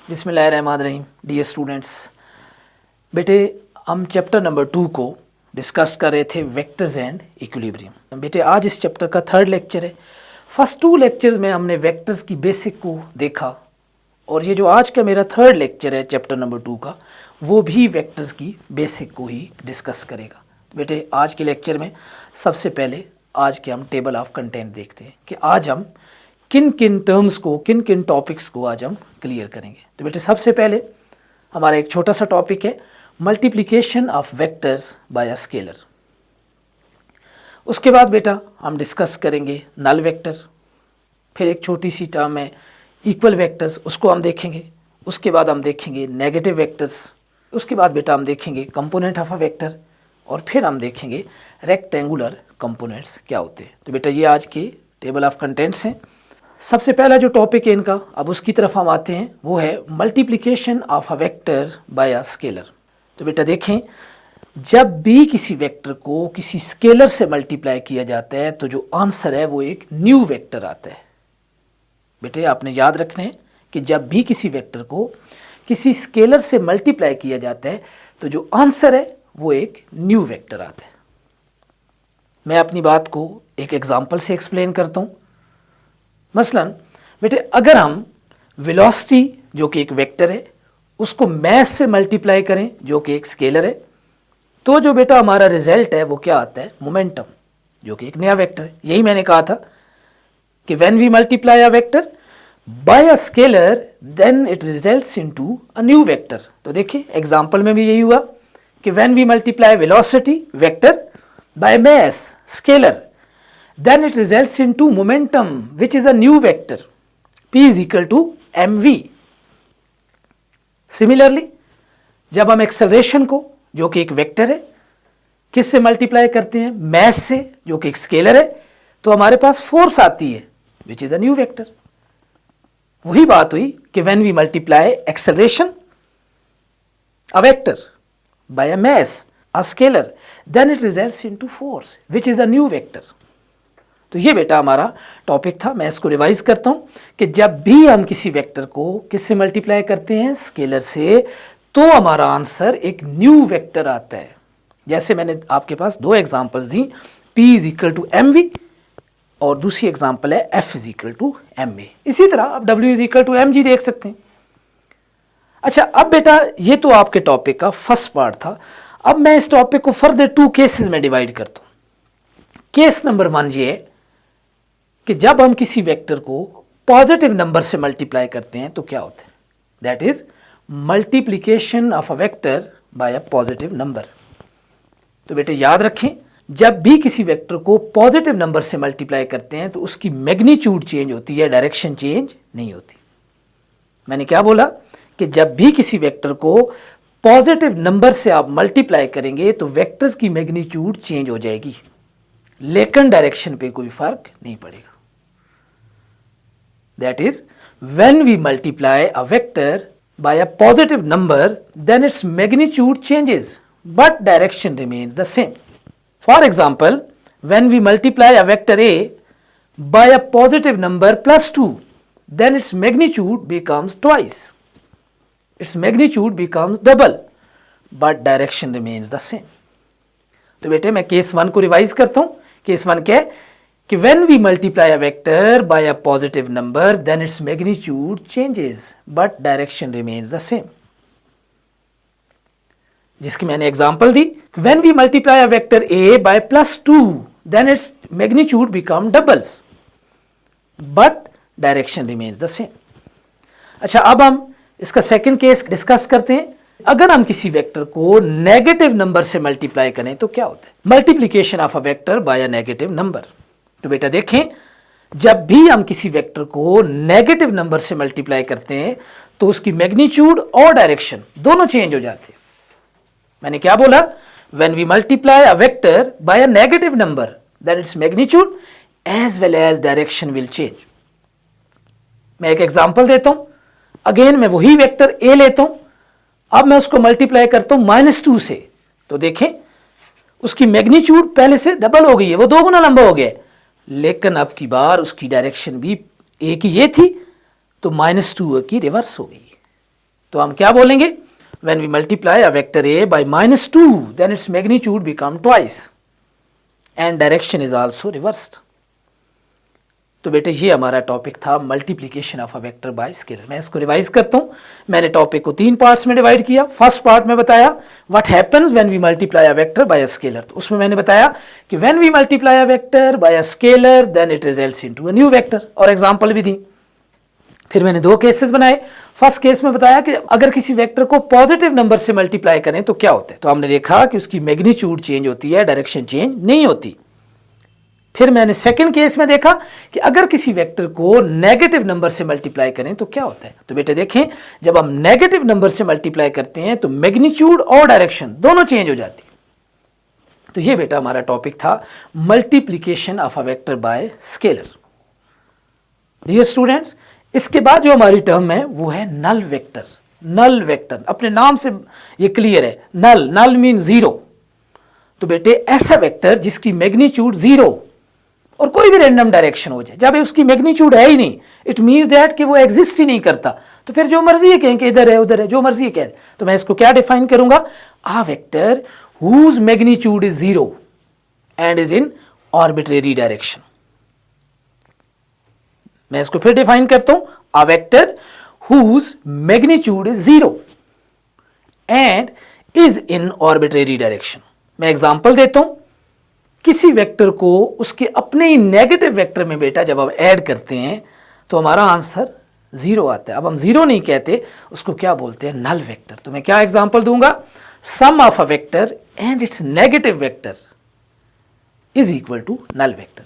बिस्मिल्लाहिर्रहमानिर्रहीम। Dear students, बेटे हम चैप्टर नंबर 2 को डिस्कस कर रहे थे, वेक्टर्स एंड इक्विलिब्रियम। बेटे आज इस चैप्टर का थर्ड लेक्चर है। फर्स्ट 2 लेक्चर्स में हमने वेक्टर्स की बेसिक को देखा और ये जो आज का मेरा थर्ड लेक्चर है चैप्टर नंबर 2 का, वो भी वेक्टर्स की बेसिक को ही डिस्कस करेगा। बेटे आज के लेक्चर में सबसे पहले आज के हम टेबल ऑफ कंटेंट देखते हैं कि आज हम किन किन टर्म्स को, किन किन टॉपिक्स को आज हम क्लियर करेंगे। तो बेटे सबसे पहले हमारा एक छोटा सा टॉपिक है multiplication of vectors bye a scalar. उसके बाद बेटा हम डिस्कस करेंगे नल वेक्टर, फिर एक छोटी सी टर्म है इक्वल वेक्टर्स, उसको हम देखेंगे। उसके बाद हम देखेंगे नेगेटिव वेक्टर्स। उसके बाद बेटा हम देखेंगे कंपोनेंट ऑफ अ वेक्टर और फिर हम देखेंगे रेक्टेंगुलर कंपोनेंट्स क्या होते हैं। तो बेटा ये आज के टेबल ऑफ कंटेंट्स हैं। सबसे पहला जो टॉपिक है इनका, अब उसकी तरफ हम आते हैं, वो है multiplication of a vector by a scalar. तो बेटा देखें, जब भी किसी वेक्टर को किसी स्केलर से मल्टीप्लाई किया जाता है तो जो आंसर है वो एक न्यू वेक्टर आता है। बेटे आपने याद रखना है कि जब भी किसी वेक्टर को किसी स्केलर से मल्टीप्लाई किया जाता है तो जो आंसर है वो एक न्यू वेक्टर आता है। मैं अपनी बात को एक एग्जांपल से एक्सप्लेन करता हूँ। मसलन बेटे अगर हम वेलोसिटी जो कि एक वेक्टर है उसको मास से मल्टीप्लाई करें जो कि एक स्केलर है, तो जो बेटा हमारा रिजल्ट है वो क्या आता है, मोमेंटम, जो कि एक नया वेक्टर है। यही मैंने कहा था कि when we multiply a vector by a scalar then it results into a new vector. तो देखिए एग्जांपल में भी यही हुआ कि when we multiply velocity vector by mass scalar then it results into momentum which is a new vector, p is equal to mv। Similarly जब हम acceleration को जो कि एक वेक्टर है किस से मल्टीप्लाई करते हैं, मास से जो कि एक स्केलर है, तो हमारे पास फोर्स आती है which is a new vector। वही बात हुई कि when we multiply acceleration a vector by a mass a scalar then it results into force which is a new vector। तो ये बेटा हमारा टॉपिक था। मैं इसको रिवाइज करता हूँ कि जब भी हम किसी वेक्टर को किससे मल्टीप्लाई करते हैं, स्केलर से, तो हमारा आंसर एक न्यू वेक्टर आता है। जैसे मैंने आपके पास 2 एग्जांपल्स दी, p is equal to M V और दूसरी एग्जांपल है f is equal to M A. इसी तरह आप w is equal to M G देख सकते हैं। अच्छा अब बेटा ये तो आपके टॉपिक का फर्स्ट पार्ट था। अब मैं इस टॉपिक को फर्दर 2 केसेस में डिवाइड करता हूँ। केस नंबर 1 ये है कि जब हम किसी वेक्टर को पॉजिटिव नंबर से मल्टीप्लाई करते हैं तो क्या होता है, that is multiplication of a vector by a positive number. तो बेटे याद रखें, जब भी किसी वेक्टर को पॉजिटिव नंबर से मल्टीप्लाई करते हैं तो उसकी मैग्नीट्यूड चेंज होती है, डायरेक्शन चेंज नहीं होती। मैंने क्या बोला कि जब भी किसी वेक्टर को पॉजिटिव नंबर से आप मल्टीप्लाई करेंगे तो वेक्टर्स की मैग्नीट्यूड चेंज हो जाएगी, लेकिन डायरेक्शन पे कोई फर्क नहीं पड़ेगा। That is, when we multiply a vector by a positive number, then its magnitude changes, but direction remains the same. For example, when we multiply a vector A by a positive number plus 2, then its magnitude becomes twice. Its magnitude becomes double, but direction remains the same. तो बेटे मैं case 1 को revise करता हूँ। Case 1 क्या है कि when we multiply a vector by a positive number then its magnitude changes but direction remains the same। जिसकी मैंने example the, when we multiply a vector a by plus 2 then its magnitude become doubles but direction remains the same। अच्छा अब हम इसका second case discuss करते हैं। अगर हम किसी वेक्टर को नेगेटिव नंबर से मल्टीप्लाई करें तो क्या होता है, multiplication of a vector by a negative number. तो बेटा देखें, जब भी हम किसी वेक्टर को नेगेटिव नंबर से मल्टीप्लाई करते हैं तो उसकी मैग्नीट्यूड और डायरेक्शन दोनों चेंज हो जाते हैं। मैंने क्या बोला, when we multiply a vector by a negative number then its magnitude as well as direction will change. मैं एक एग्जांपल देता हूं। अगेन मैं वही वेक्टर ए लेता हूं, अब मैं उसको मल्टीप्लाई करता हूं -2 से, तो देखें उसकी मैग्नीट्यूड पहले से डबल हो गई है, वो 2 गुना लंबा हो गया है, लेकिन अब की बार उसकी डायरेक्शन भी ए की ये थी तो -2 की रिवर्स हो गई। तो हम क्या बोलेंगे, when we multiply a vector a by -2 then its magnitude become twice and direction is also reversed. तो बेटे ये हमारा टॉपिक था multiplication of a vector by scalar. मैं इसको रिवाइज करता हूँ। मैंने टॉपिक को 3 पार्ट्स में डिवाइड किया। फर्स्ट पार्ट में बताया what happens when we multiply a vector by a scalar. तो उसमें मैंने बताया कि when we multiply a vector by a scalar then it results into a new vector, और एग्जांपल भी दी। फिर मैंने 2 केसेस बनाए। फर्स्ट केस में बताया कि अगर किसी वेक्टर को पॉजिटिव नंबर से मल्टीप्लाई करें तो क्या होता है। तो हमने देखा कि उसकी मैग्नीट्यूड चेंज होती है, डायरेक्शन चेंज नहीं होती। फिर मैंने सेकंड केस में देखा कि अगर किसी वेक्टर को नेगेटिव नंबर से मल्टीप्लाई करें तो क्या होता है। तो बेटे देखें, जब हम नेगेटिव नंबर से मल्टीप्लाई करते हैं तो मैग्नीट्यूड और डायरेक्शन दोनों चेंज हो जाती है। तो ये बेटा हमारा टॉपिक था multiplication of a vector by scalar. Dear students, इसके बाद जो हमारी टर्म है वो है नल वेक्टर। नल वेक्टर अपने नाम से ये क्लियर है, नल, नल मीन जीरो। तो बेटे ऐसा वेक्टर जिसकी मैग्नीट्यूड जीरो और कोई भी रैंडम डायरेक्शन हो जाए, जब उसकी मैग्नीट्यूड है ही नहीं, इट मीन्स दैट कि वो एग्जिस्ट ही नहीं करता। तो फिर जो मर्जी है कहें कि इधर है उधर है, जो मर्जी है कह दे। तो मैं इसको क्या डिफाइन करूंगा, a vector whose magnitude is zero and is in arbitrary direction. मैं इसको फिर डिफाइन करता हूं, a vector whose magnitude is zero and is in arbitrary direction. मैं एग्जांपल देता हूं, किसी वेक्टर को उसके अपने ही नेगेटिव वेक्टर में बेटा जब हम ऐड करते हैं तो हमारा आंसर जीरो आता है। अब हम जीरो नहीं कहते, उसको क्या बोलते हैं, नल वेक्टर। तो मैं क्या एग्जांपल दूंगा, sum of a vector and its negative vector is equal to null vector.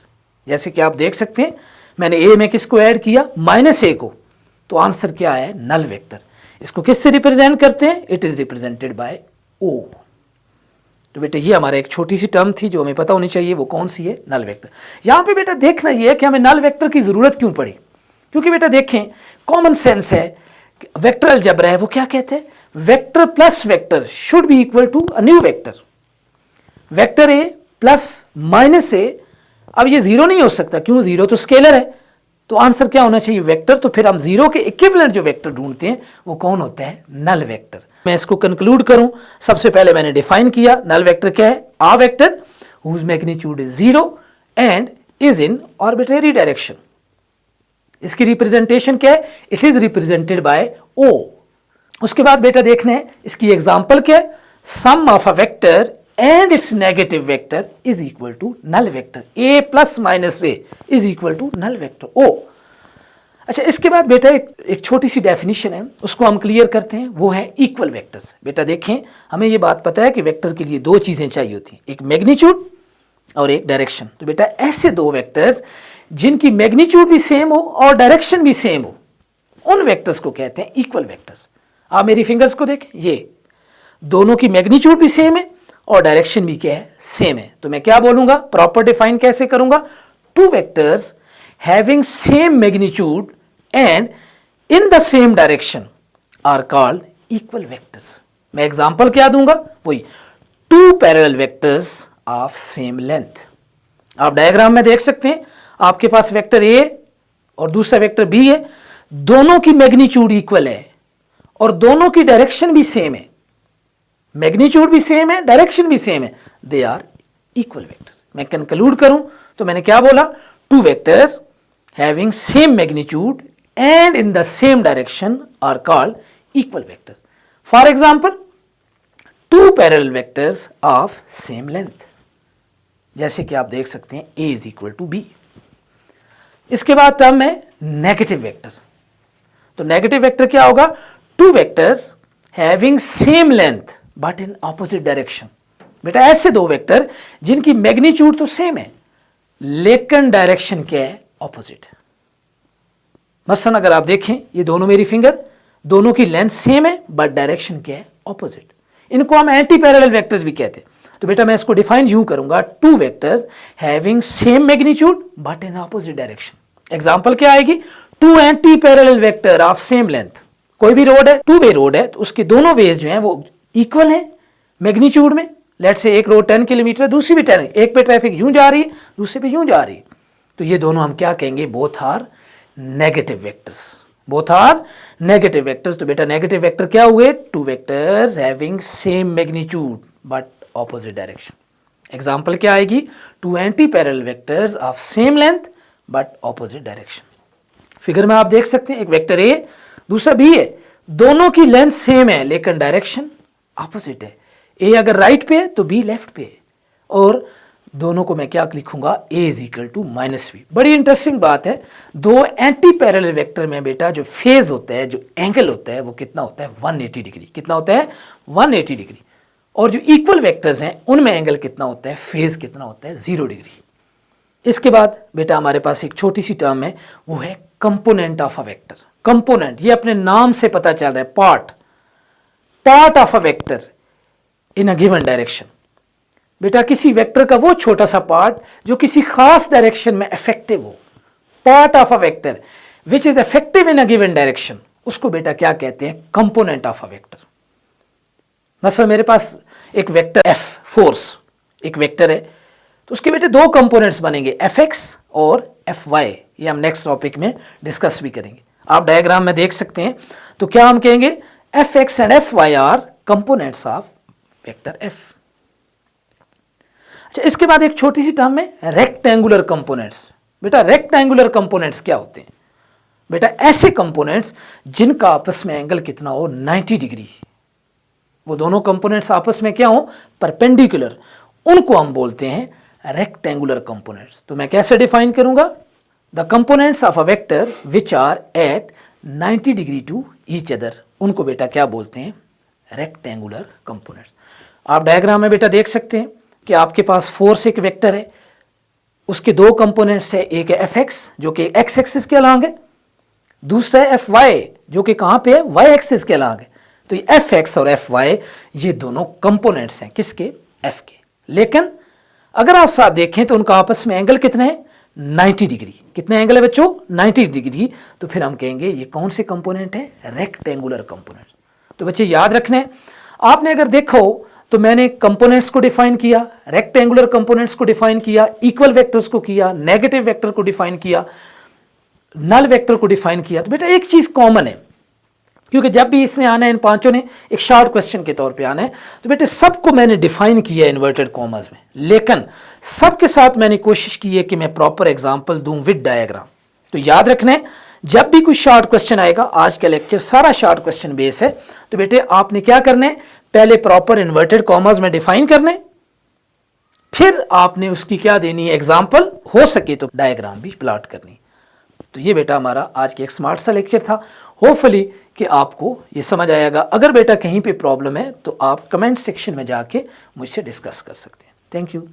जैसे कि आप देख सकते हैं, मैंने ए में किसको ऐड किया, -a को, तो आंसर क्या है, नल वेक्टर। इसको किससे रिप्रेजेंट करते हैं, इट इज रिप्रेजेंटेड बाय ओ। तो बेटा ये हमारा एक छोटी सी टर्म थी जो हमें पता होनी चाहिए, वो कौन सी है, नल वेक्टर। यहां पे बेटा देखना ये है कि हमें नल वेक्टर की जरूरत क्यों पड़ी, क्योंकि बेटा देखें कॉमन सेंस है, वेक्टर अलजेब्रा है, वो क्या कहते हैं, vector plus vector should be equal to a new vector. Vector A plus -a, अब ये जीरो नहीं हो सकता, क्यों, जीरो तो स्केलर है। तो आंसर क्या होना चाहिए, वेक्टर। तो फिर हम जीरो के इक्विवेलेंट जो वेक्टर ढूंढते हैं वो कौन होता है, नल वेक्टर। मैं इसको कंक्लूड करूं, सबसे पहले मैंने डिफाइन किया नल वेक्टर क्या है, a vector whose magnitude is zero and is in arbitrary direction. इसकी रिप्रेजेंटेशन क्या है, it is represented by O. उसके बाद बेटा देखना है इसकी एग्जांपल क्या है, sum of a vector and its negative vector is equal to null vector, a plus -a is equal to null vector o। अच्छा, इसके बाद बेटा एक छोटी सी डेफिनेशन है, उसको हम क्लियर करते हैं, वो है इक्वल वेक्टर्स। बेटा देखें, हमें ये बात पता है कि वेक्टर के लिए 2 चीजें चाहिए होती हैं, एक मैग्नीट्यूड और एक डायरेक्शन। तो बेटा ऐसे 2 वेक्टर्स जिनकी मैग्नीट्यूड भी सेम हो और डायरेक्शन भी सेम हो, उन वेक्टर्स को कहते हैं इक्वल वेक्टर्स। आप मेरी फिंगर्स को देखें, ये दोनों की मैग्नीट्यूड भी सेम है और डायरेक्शन भी क्या है, सेम है। तो मैं क्या बोलूंगा, प्रॉपर डिफाइन कैसे करूंगा, 2 vectors having same magnitude and in the same direction are called equal vectors. मैं एग्जांपल क्या दूंगा, वही 2 parallel vectors of same length. आप डायग्राम में देख सकते हैं, आपके पास वेक्टर ए और दूसरा वेक्टर बी है, दोनों की मैग्नीट्यूड इक्वल है और दोनों की डायरेक्शन भी सेम है, मैग्नीट्यूड भी सेम है, डायरेक्शन भी सेम है, दे आर इक्वल वेक्टर्स। मैं कंक्लूड करूं तो मैंने क्या बोला, 2 vectors having same magnitude and in the same direction are called equal vector. For example 2 parallel vectors of same length, जैसे कि आप देख सकते हैं a is equal to B. इसके बाद टर्म है नेगेटिव वेक्टर। तो नेगेटिव वेक्टर क्या होगा, 2 vectors having same length but in opposite direction. बेटा ऐसे 2 वेक्टर जिनकी मैग्नीट्यूड तो सेम है लेकिन डायरेक्शन क्या है, ऑपोजिट। मसलन अगर आप देखें, ये दोनों मेरी फिंगर, दोनों की लेंथ सेम है बट डायरेक्शन क्या है, ऑपोजिट। इनको हम एंटी पैरेलल वेक्टर्स भी कहते हैं। तो बेटा मैं इसको डिफाइन यूं करूंगा, 2 vectors having same magnitude but in opposite direction. Example क्या आएगी, 2 anti parallel vector of same length. कोई भी रोड है, 2 वे रोड है, तो उसके दोनों वेज जो हैं वो इक्वल है मैग्नीट्यूड में। लेट से एक रोड 10 किलोमीटर, दूसरी भी 10, एक पे ट्रैफिक यूं जा रही है, दूसरे पे यूं जा रही है, तो ये दोनों हम क्या कहेंगे, both are negative vectors. Both are negative vectors. तो बेटा नेगेटिव वेक्टर क्या हुए? Two vectors having same magnitude but opposite direction. Example क्या आएगी? Two anti parallel vectors of same length but opposite direction. Figure में आप देख सकते हैं एक वेक्टर ए दूसरा बी है, दोनों की लेंथ सेम है लेकिन डायरेक्शन ऑपोजिट है। ए अगर राइट पे है तो बी लेफ्ट पे है, और दोनों को मैं क्या लिखूंगा? A is equal to minus B. बड़ी इंटरेस्टिंग बात है, दो एंटी पैरेलल वेक्टर में बेटा जो फेज होता है, जो एंगल होता है, वो कितना होता है? 180 डिग्री। कितना होता है? 180 डिग्री। और जो इक्वल वेक्टर्स हैं उनमें एंगल कितना होता है? फेज कितना होता है? 0 डिग्री। इसके बाद बेटा हमारे पास एक छोटी सी टर्म है, वो है component of a vector. Component, ये अपने नाम से पता चल रहा है, part of a vector in a given direction. बेटा किसी वेक्टर का वो छोटा सा पार्ट जो किसी खास डायरेक्शन में इफेक्टिव हो, part of a vector which is effective in a given direction, उसको बेटा क्या कहते हैं? Component of a vector. मतलब मेरे पास एक वेक्टर एफ फोर्स एक वेक्टर है, तो उसके बेटे दो कंपोनेंट्स बनेंगे, एफ एक्स और एफ वाई। ये हम नेक्स्ट टॉपिक में डिस्कस भी करेंगे। आप डायग्राम में देख सकते हैं। तो क्या हम कहेंगे? F X and F Y are components of vector F. अच्छा, इसके बाद एक छोटी सी टर्म है रेक्टेंगुलर कंपोनेंट्स। बेटा रेक्टेंगुलर कंपोनेंट्स क्या होते हैं? बेटा ऐसे कंपोनेंट्स जिनका आपस में एंगल कितना हो? 90 डिग्री। वो दोनों कंपोनेंट्स आपस में क्या हो? परपेंडिकुलर। उनको हम बोलते हैं रेक्टेंगुलर कंपोनेंट्स। तो मैं कैसे डिफाइन करूंगा? The components of a vector which are at 90 degree to each other, उनको बेटा क्या बोलते हैं? Rectangular components. आप डायग्राम में बेटा देख सकते हैं कि आपके पास फोर्स एक वेक्टर है, उसके दो कंपोनेंट्स है, एक है एफ एक्स जो कि एक्स एक्सिस के अलॉन्ग है, दूसरा है एफ वाई जो कि कहां पे है? वाई एक्सिस के अलॉन्ग है। तो ये एफ एक्स और एफ वाई ये दोनों कंपोनेंट्स हैं किसके? एफ के। लेकिन अगर आप साथ देखें तो उनका आपस में एंगल कितने हैं? 90 डिग्री। कितने एंगल है बच्चों? 90 डिग्री। तो फिर हम कहेंगे ये कौन से कंपोनेंट है? Rectangular component. तो बच्चे याद रखने, आपने अगर देखो तो मैंने कंपोनेंट्स को डिफाइन किया, रेक्टेंगुलर कंपोनेंट्स को डिफाइन किया, इक्वल वेक्टर्स को किया, नेगेटिव वेक्टर को डिफाइन किया, नल वेक्टर को डिफाइन किया। तो बेटा एक चीज कॉमन है, क्योंकि जब भी इसने आना है, इन पांचों ने एक शॉर्ट क्वेश्चन के तौर पे आना है, तो बेटे सबको मैंने डिफाइन किया इन्वर्टेड कॉमर्स में, लेकिन सबके साथ मैंने कोशिश की है कि मैं प्रॉपर एग्जांपल दूं विद डायग्राम। तो याद रखने, जब भी कुछ शॉर्ट क्वेश्चन आएगा, आज का लेक्चर सारा शॉर्ट क्वेश्चन बेस है, तो बेटे आपने क्या करने? पहले प्रॉपर इन्वर्टेड कॉमर्स में डिफाइन करने, फिर आपने उसकी क्या देनी है? एग्जाम्पल, हो सके तो डायग्राम भी प्लॉट करनी। तो ये बेटा हमारा आज के एक स्मार्ट सा लेक्चर था। होपफुली कि आपको ये समझ आएगा। अगर बेटा कहीं पे प्रॉब्लम है तो आप कमेंट सेक्शन में जाके मुझसे डिस्कस कर सकते हैं। Thank you.